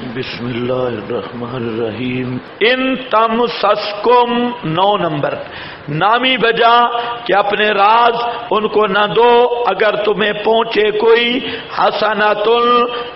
بسم اللہ الرحمن الرحیم. ان تمسسکم 9 نمبر نامی بجا کہ اپنے راز ان کو نہ دو اگر تمہیں پہنچے کوئی حسنۃ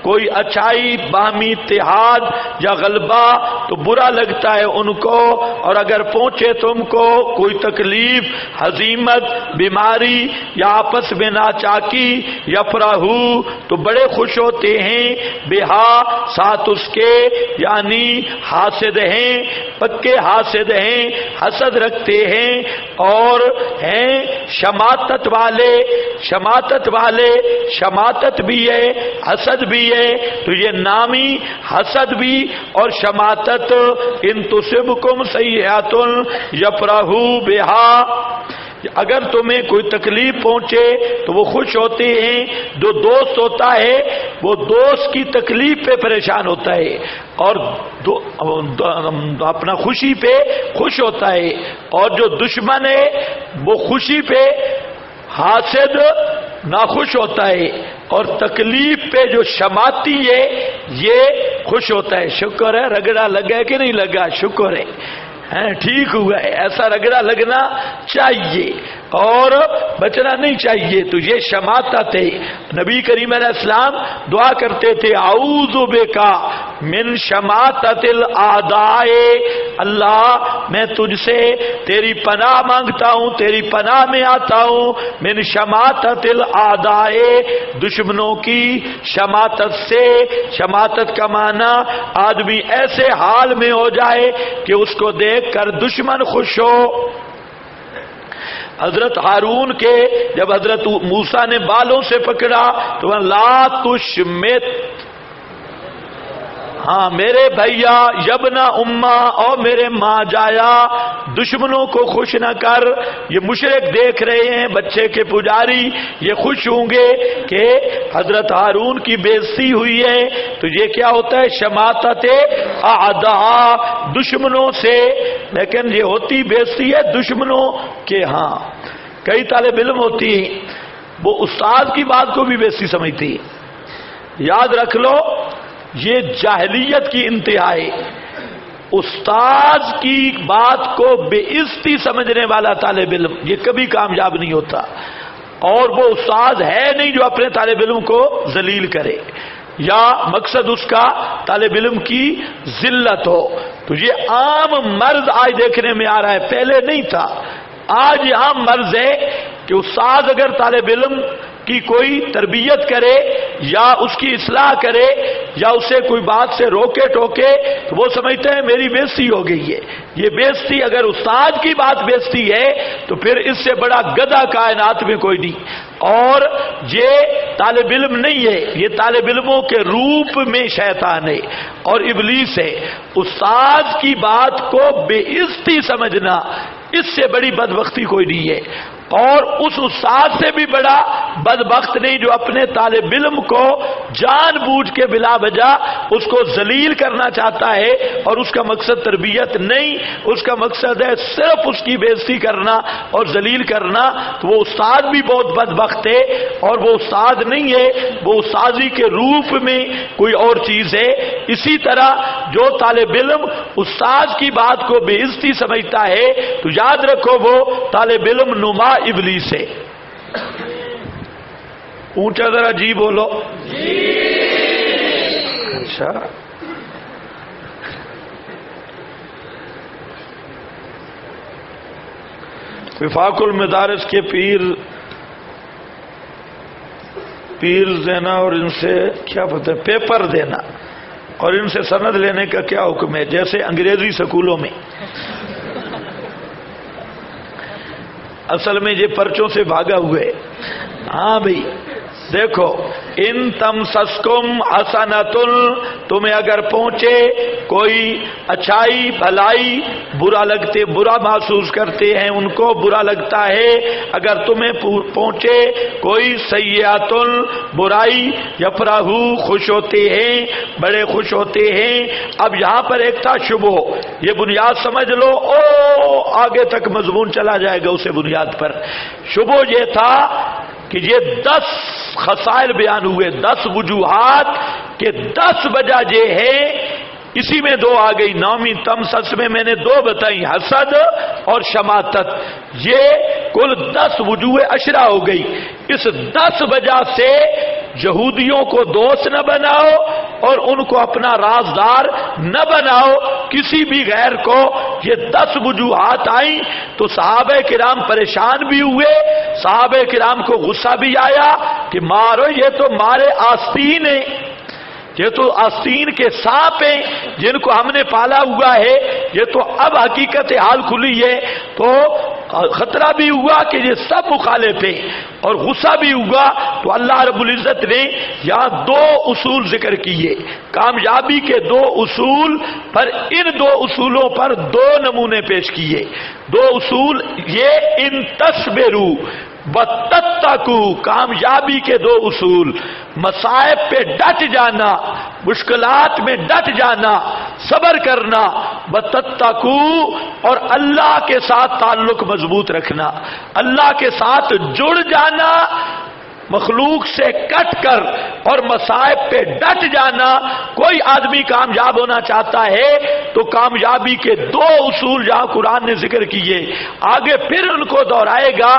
کوئی اچھائی باہمی اتحاد یا غلبہ تو برا لگتا ہے ان کو، اور اگر پہنچے تم کو کوئی تکلیف ہزیمت بیماری یا آپس میں ناچاکی یا فراہو تو بڑے خوش ہوتے ہیں بہا ساتھ اس کے، یعنی حاسد ہیں پکے حاسد ہیں حسد رکھتے ہیں اور ہیں شماتت والے شماتت بھی ہے حسد بھی ہے. تو یہ نامی حسد بھی اور شماتت ان تصبکم سیئات یفرحوا بہا، اگر تمہیں کوئی تکلیف پہنچے تو وہ خوش ہوتے ہیں. جو دوست ہوتا ہے وہ دوست کی تکلیف پہ پریشان ہوتا ہے اور اپنا خوشی پہ خوش ہوتا ہے، اور جو دشمن ہے وہ خوشی پہ حاسد ناخوش ہوتا ہے، اور تکلیف پہ جو شماتی ہے یہ خوش ہوتا ہے. شکر ہے رگڑا لگا ہے کہ نہیں لگا، شکر ہے ٹھیک ہوا ہے. ایسا رگڑا لگنا چاہیے اور بچنا نہیں چاہیے. تو یہ شماتت ہے. نبی کریم علیہ السلام دعا کرتے تھے اعوذ بکا من شماتت الاعداء، اللہ میں تجھ سے تیری پناہ مانگتا ہوں، تیری پناہ میں آتا ہوں. من شماتت الاعداء، دشمنوں کی شماتت سے. شماتت کا معنی آدمی ایسے حال میں ہو جائے کہ اس کو دیکھ کر دشمن خوش ہو. حضرت ہارون کے جب حضرت موسیٰ نے بالوں سے پکڑا تو لا تشمت، ہاں میرے بھیا یبنا اما اور میرے ماں جایا، دشمنوں کو خوش نہ کر. یہ مشرک دیکھ رہے ہیں بچے کے پجاری، یہ خوش ہوں گے کہ حضرت ہارون کی بے عزتی ہوئی ہے. تو یہ کیا ہوتا ہے شماتت اعداء، دشمنوں سے. لیکن یہ ہوتی بے عزتی ہے دشمنوں کے ہاں. کئی طالب علم ہوتی ہیں وہ استاد کی بات کو بھی بے عزتی سمجھتی. یاد رکھ لو یہ جاہلیت کی انتہا ہے. استاد کی بات کو بے عزتی سمجھنے والا طالب علم یہ کبھی کامیاب نہیں ہوتا، اور وہ استاد ہے نہیں جو اپنے طالب علم کو ذلیل کرے یا مقصد اس کا طالب علم کی ذلت ہو. تو یہ عام مرض آج دیکھنے میں آ رہا ہے، پہلے نہیں تھا. آج یہ عام مرض ہے کہ استاد اگر طالب علم کی کوئی تربیت کرے یا اس کی اصلاح کرے یا اسے کوئی بات سے روکے ٹوکے تو وہ سمجھتے ہیں میری بے عزتی ہو گئی ہے. یہ بے عزتی اگر استاد کی بات بے عزتی ہے تو پھر اس سے بڑا گدھا کائنات میں کوئی نہیں. اور یہ طالب علم نہیں ہے، یہ طالب علموں کے روپ میں شیطان ہے اور ابلیس ہے. استاد کی بات کو بے عزتی سمجھنا اس سے بڑی بدبختی کوئی نہیں ہے، اور اس استاد سے بھی بڑا بدبخت نہیں جو اپنے طالب علم کو جان بوجھ کے بلا وجہ اس کو ذلیل کرنا چاہتا ہے، اور اس کا مقصد تربیت نہیں، اس کا مقصد ہے صرف اس کی بے عزتی کرنا اور ذلیل کرنا. تو وہ استاد بھی بہت بدبخت ہے، اور وہ استاد نہیں ہے، وہ استاذی کے روپ میں کوئی اور چیز ہے. اسی طرح جو طالب علم استاد کی بات کو بے عزتی سمجھتا ہے تو یاد رکھو وہ طالب علم نما ابلیس ہے. اونچا ذرا جی بولو. اچھا وفاق المدارس کے پیر دینا اور ان سے کیا پتہ پیپر دینا اور ان سے سند لینے کا کیا حکم ہے؟ جیسے انگریزی سکولوں میں اصل میں یہ پرچوں سے بھاگا ہوئے. ہاں بھئی دیکھو ان تمسسکم حسنۃ، تمہیں اگر پہنچے کوئی اچھائی بھلائی برا محسوس کرتے ہیں ان کو برا لگتا ہے. اگر تمہیں پہنچے کوئی سیئات برائی یفرحوا خوش ہوتے ہیں بڑے خوش ہوتے ہیں. اب یہاں پر ایک تھا شبہ، یہ بنیاد سمجھ لو، آگے تک مضمون چلا جائے گا اسے بنیاد پر. شبہ یہ تھا کہ یہ 10 خصائل بیان ہوئے، 10 وجوہات کہ 10 وجہ یہ ہے، اسی میں 2 آ گئی، نومی تمسس میں نے 2 بتائی، حسد اور شماتت، یہ کل 10 وجوہ عشرہ ہو گئی۔ اس 10 وجہ سے یہودیوں کو دوست نہ بناؤ اور ان کو اپنا رازدار نہ بناؤ، کسی بھی غیر کو یہ 10 وجوہات آئیں تو صحابہ کرام پریشان بھی ہوئے، صحابہ کرام کو غصہ بھی آیا کہ مارو، یہ تو مارے آستین ہیں، یہ تو آستین کے سانپ ہیں جن کو ہم نے پالا ہوا ہے، یہ تو اب حقیقت حال کھلی ہے۔ تو خطرہ بھی ہوا کہ یہ سب مخالف ہیں اور غصہ بھی ہوا، تو اللہ رب العزت نے یہاں 2 اصول ذکر کیے، کامیابی کے 2 اصول پر، ان 2 اصولوں پر 2 نمونے پیش کیے۔ 2 اصول یہ ان تصبروا وتتقوا، کامیابی کے 2 اصول، مصائب پہ ڈٹ جانا، مشکلات میں ڈٹ جانا، صبر کرنا، وتتقوا، اور اللہ کے ساتھ تعلق مضبوط رکھنا، اللہ کے ساتھ جڑ جانا، مخلوق سے کٹ کر اور مصائب پہ ڈٹ جانا۔ کوئی آدمی کامیاب ہونا چاہتا ہے تو کامیابی کے 2 اصول جہاں قرآن نے ذکر کیے، آگے پھر ان کو دہرائے گا۔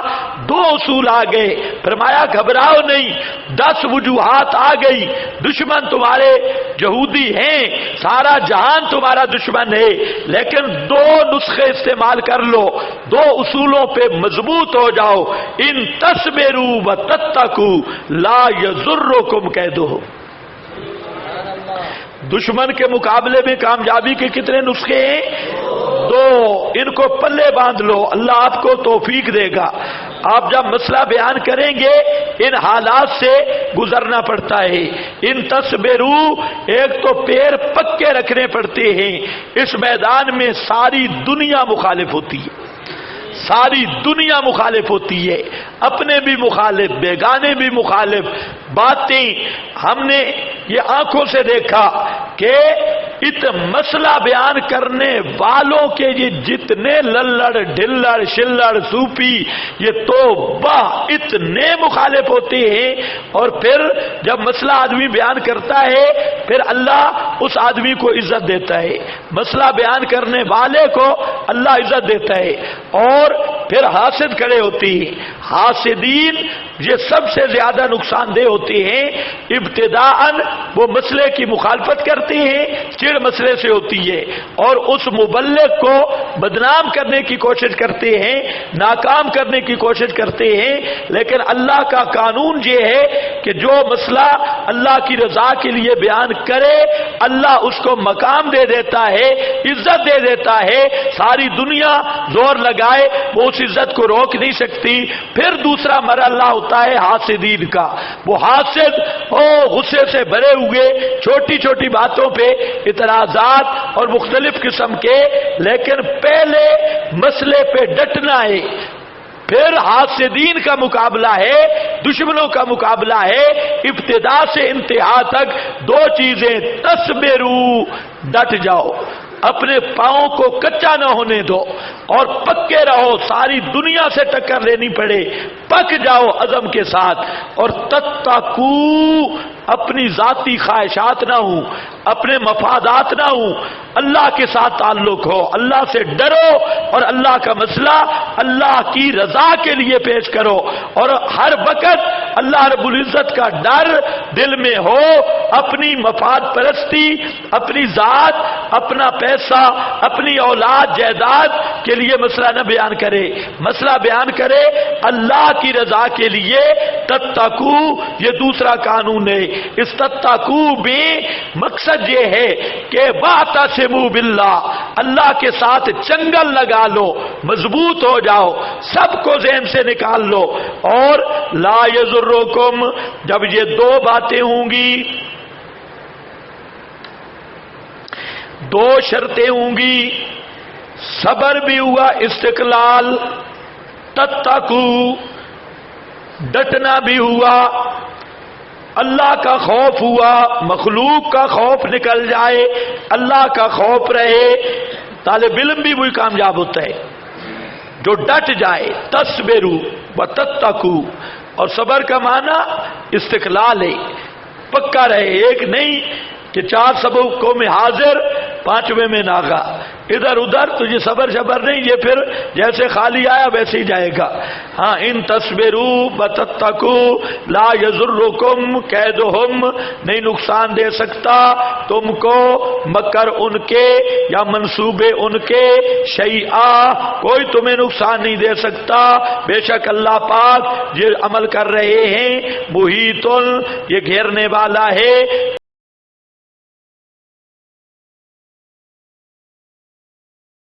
2 اصول آ گئے، فرمایا گھبراؤ نہیں، 10 وجوہات آ گئی، دشمن تمہارے یہودی ہیں، سارا جہان تمہارا دشمن ہے، لیکن 2 نسخے استعمال کر لو، 2 اصولوں پہ مضبوط ہو جاؤ، ان تصبروا وتتقوا لا یضرکم کیدہ۔ دشمن کے مقابلے میں کامیابی کے کتنے نسخے ہیں؟ 2، ان کو پلے باندھ لو، اللہ آپ کو توفیق دے گا۔ آپ جب مسئلہ بیان کریں گے ان حالات سے گزرنا پڑتا ہے۔ ان تصبروا، ایک تو پیر پکے رکھنے پڑتے ہیں، اس میدان میں ساری دنیا مخالف ہوتی ہے، ساری دنیا مخالف ہوتی ہے، اپنے بھی مخالف، بیگانے بھی مخالف، باتیں ہم نے یہ آنکھوں سے دیکھا کہ مسئلہ بیان کرنے والوں کے یہ جتنے للڑ ڈھلڑ شلڑ صوفی، یہ توبہ اتنے مخالف ہوتے ہیں، اور پھر جب مسئلہ آدمی بیان کرتا ہے پھر اللہ اس آدمی کو عزت دیتا ہے، مسئلہ بیان کرنے والے کو اللہ عزت دیتا ہے، اور پھر حاسد کھڑے ہوتے ہیں۔ حاسدین یہ سب سے زیادہ نقصان دہ ہوتے ہیں، ابتداءً وہ مسئلے کی مخالفت کرتے ہیں، چڑ مسئلے سے ہوتی ہے، اور اس مبلغ کو بدنام کرنے کی کوشش کرتے ہیں، ناکام کرنے کی کوشش کرتے ہیں، لیکن اللہ کا قانون یہ ہے کہ جو مسئلہ اللہ کی رضا کے لیے بیان کرے اللہ اس کو مقام دے دیتا ہے، عزت دے دیتا ہے، ساری دنیا زور لگائے وہ اس عزت کو روک نہیں سکتی۔ پھر دوسرا مرحلہ ہوتا ہے حاسدین کا، وہ حاسد غصے سے بھرے ہوئے، چھوٹی چھوٹی باتوں پہ اعتراضات اور مختلف قسم کے، لیکن پہلے مسئلے پہ ڈٹنا ہے، پھر حاسدین کا مقابلہ ہے، دشمنوں کا مقابلہ ہے، ابتدا سے انتہا تک 2 چیزیں، تصبروا، ڈٹ جاؤ، اپنے پاؤں کو کچا نہ ہونے دو اور پکے رہو، ساری دنیا سے ٹکر لینی پڑے پک جاؤ عزم کے ساتھ، اور تتقوا، اپنی ذاتی خواہشات نہ ہوں، اپنے مفادات نہ ہوں، اللہ کے ساتھ تعلق ہو، اللہ سے ڈرو اور اللہ کا مسئلہ اللہ کی رضا کے لیے پیش کرو، اور ہر وقت اللہ رب العزت کا ڈر دل میں ہو، اپنی مفاد پرستی، اپنی ذات، اپنا پیسہ، اپنی اولاد جائیداد کے لیے مسئلہ نہ بیان کرے، مسئلہ بیان کرے اللہ کی رضا کے لیے۔ تتقوا یہ دوسرا قانون ہے، اس تتقوا میں مقصد یہ ہے کہ واعتصموا باللہ، اللہ کے ساتھ چنگل لگا لو، مضبوط ہو جاؤ، سب کو ذہن سے نکال لو، اور لا یضرکم، جب یہ 2 باتیں ہوں گی، 2 شرطیں ہوں گی، صبر بھی ہوا، استقلال، تتقوا، ڈٹنا بھی ہوا، اللہ کا خوف ہوا، مخلوق کا خوف نکل جائے، اللہ کا خوف رہے، طالب علم بھی وہی کامیاب ہوتا ہے جو ڈٹ جائے، تصبروا وتتقوا، اور صبر کا معنی استقلال ہے، پکا رہے، ایک نہیں کہ 4 سبقوں میں حاضر 5ویں میں ناغا، ادھر ادھر، تو یہ صبر شبر نہیں، یہ پھر جیسے خالی آیا ویسے ہی جائے گا۔ ہاں ان تصبروا وتتقوا لا یضرکم کیدہم، نہیں نقصان دے سکتا تم کو مکر ان کے یا منصوبے ان کے، شیئا کوئی تمہیں نقصان نہیں دے سکتا، بے شک اللہ پاک یہ عمل کر رہے ہیں، محیط یہ گھیرنے والا ہے